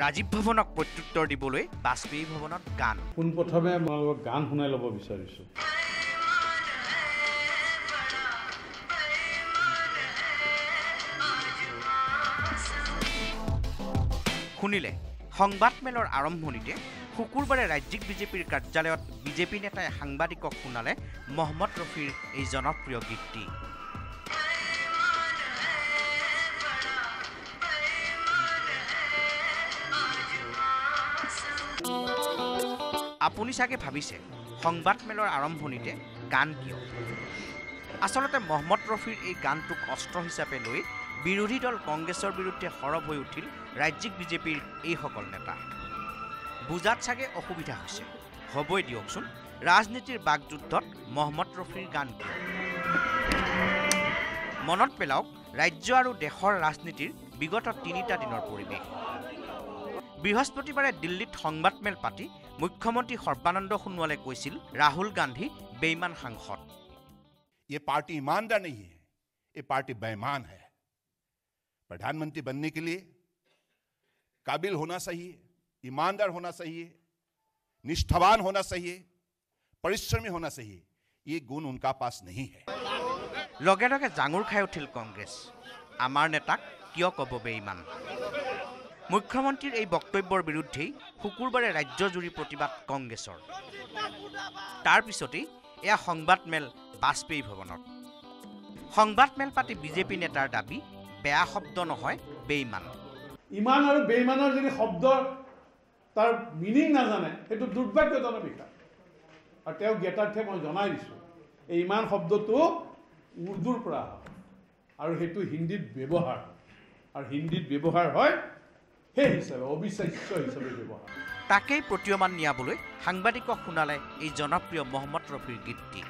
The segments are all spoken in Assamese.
ৰাজীৱ ভৱনক প্ৰত্যুত্তৰ দিবলৈ বাজপেয়ী ভৱনত গান। পোনপ্ৰথমে মই গান শুনাই ল'ব বিচাৰিছোঁ। শুনিলে সংবাদমেলৰ আৰম্ভণিতে শুকুৰবাৰে ৰাজ্যিক বিজেপিৰ কাৰ্যালয়ত বিজেপি নেতাই সাংবাদিকক শুনালে মহম্মদ ৰফিৰ এই জনপ্ৰিয় গীতটি। আপুনি চাগে ভাবিছে সংবাদমেলৰ আৰম্ভণিতে গান কিয়? আচলতে মহম্মদ ৰফিৰ এই গানটোক অস্ত্ৰ হিচাপে লৈ বিৰোধী দল কংগ্ৰেছৰ বিৰুদ্ধে সৰব হৈ উঠিল ৰাজ্যিক বিজেপিৰ এইসকল নেতা। বুজাত চাগে অসুবিধা হৈছে, হ'বই দিয়কচোন। ৰাজনীতিৰ বাকযুদ্ধত মহম্মদ ৰফিৰ গান কিয়? মনত পেলাওক ৰাজ্য আৰু দেশৰ ৰাজনীতিৰ বিগত ৩টা দিনৰ পৰিৱেশ। বৃহস্পতিবাৰে দিল্লীত সংবাদমেল পাতি মুখ্যমন্ত্ৰী সৰ্বানন্দ সোণোৱালে কৈছিল ৰাহুল গান্ধী বেইমান সাংসদ। ये पार्टी ईमानदार नहीं है, ये पार्टी बेईमान है। प्रधानमंत्री बनने के लिए काबिल होना चाहिए, ईमानदार होना चाहिए, निष्ठावान होना चाहिए, परिश्रमी होना चाहिए। ये गुण उनका पास नहीं है। लगे लगे जांगुर खाई उठिल कांग्रेस। आमार नेताक किय कब बेईमान? मुख्यमंत्रीर এই বক্তব্যৰ বিৰুদ্ধেই শুকুৰবাৰে ৰাজ্যজুৰি প্ৰতিবাদ কংগ্ৰেছৰ। তাৰ পিছতেই এয়া সংবাদমেল বাজপেয়ী ভৱনত। সংবাদমেল পাতি বিজেপি নেতাৰ দাবী বেয়া শব্দ নহয় বেইমান। ইমান আৰু বেইমানৰ যদি শব্দ তাৰ মিনিং নাজানে সেইটো দুৰ্ভাগ্যজনক বিষয়। আৰু তেওঁ জ্ঞাতাৰ্থে মই জনাই দিছোঁ এই ইমান শব্দটো উৰ্দুৰ পৰা আৰু সেইটো হিন্দীত ব্যৱহাৰ আৰু হিন্দীত ব্যৱহাৰ হয় সেই হিচাপে অবিশ্বাস্য হিচাপে ব্যৱহাৰ। তাকেই প্ৰতীয়মান নিয়াবলৈ সাংবাদিকক শুনালে এই জনপ্ৰিয় মহম্মদ ৰফিৰ গীতটি।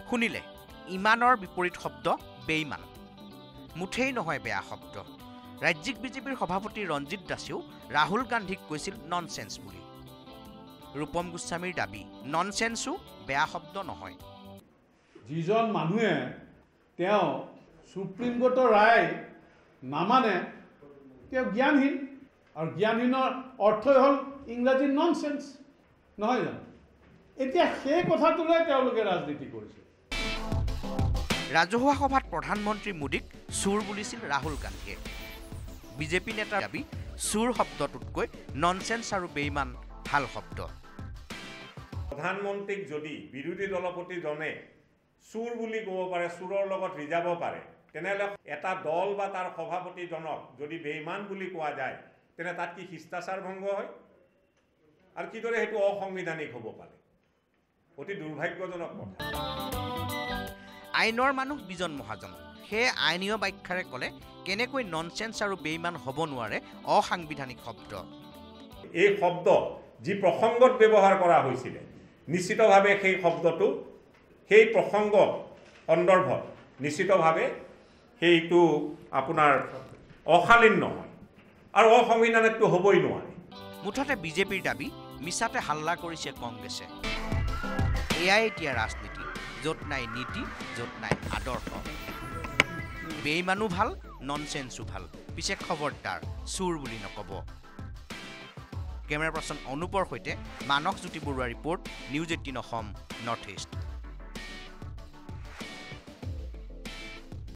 শুনিলে ইমানৰ বিপৰীত শব্দ বেইমান। মুঠেই নহয় বেয়া শব্দ। ৰাজ্যিক বিজেপিৰ সভাপতি ৰঞ্জিত দাসেও ৰাহুল গান্ধীক কৈছিল ননচেন্স বুলি। ৰূপম গোস্বামীৰ দাবী ননচেন্সো বেয়া শব্দ নহয়। যিজন মানুহে তেওঁ সুপ্ৰিম কোৰ্টৰ ৰায় নামানে তেওঁ জ্ঞানহীন, আৰু জ্ঞানহীনৰ অৰ্থই হ'ল ইংৰাজী ননচেন্স, নহয় জানো? এতিয়া সেই কথাটোলৈ তেওঁলোকে ৰাজনীতি কৰিছে। ৰাজহুৱা সভাত প্ৰধানমন্ত্ৰী মোদীক চোৰ বুলিছিল ৰাহুল গান্ধীয়ে। বিজেপি নেতাৰ দাবী চোৰ শব্দটোতকৈ ননচেন্স আৰু বেইমান ভাল শব্দ। প্ৰধানমন্ত্ৰীক যদি বিৰোধী দলপতিজনে চোৰ বুলি ক'ব পাৰে, চোৰৰ লগত ৰিজাব পাৰে, তেনেহ'লে এটা দল বা তাৰ সভাপতিজনক যদি বেইমান বুলি কোৱা যায় তেনে তাত কি শিষ্টাচাৰ ভংগ হয়? আৰু কিদৰে সেইটো অসাংবিধানিক হ'ব পাৰে? অতি দুৰ্ভাগ্যজনক কথা। আইনৰ মানুহ বিজন মহাজন। সেয়ে আইনীয় ব্যাখ্যাৰে ক'লে কেনেকৈ ননচেন্স আৰু বেইমান হ'ব নোৱাৰে অসাংবিধানিক শব্দ। এই শব্দ যি প্ৰসংগত ব্যৱহাৰ কৰা হৈছিলে নিশ্চিতভাৱে সেই শব্দটো সেই প্ৰসংগ সন্দৰ্ভত নিশ্চিতভাৱে সেইটো আপোনাৰ অশালীন নহয় আৰু অসাংবিধানিকটো হ'বই নোৱাৰে। মুঠতে বিজেপিৰ দাবী মিছাতে হাল্লা কৰিছে কংগ্ৰেছে। এয়াই এতিয়া ৰাজনীতি, য'ত নাই নীতি, য'ত নাই আদৰ্শ। বেইমানো ভাল, ননচেন্সো ভাল। পিছে খবৰদাৰ চোৰ বুলি নক'ব। কেমেৰা পাৰ্চন অনুপৰ সৈতে Manas Jyoti Baruah report, news 18 Assam north east.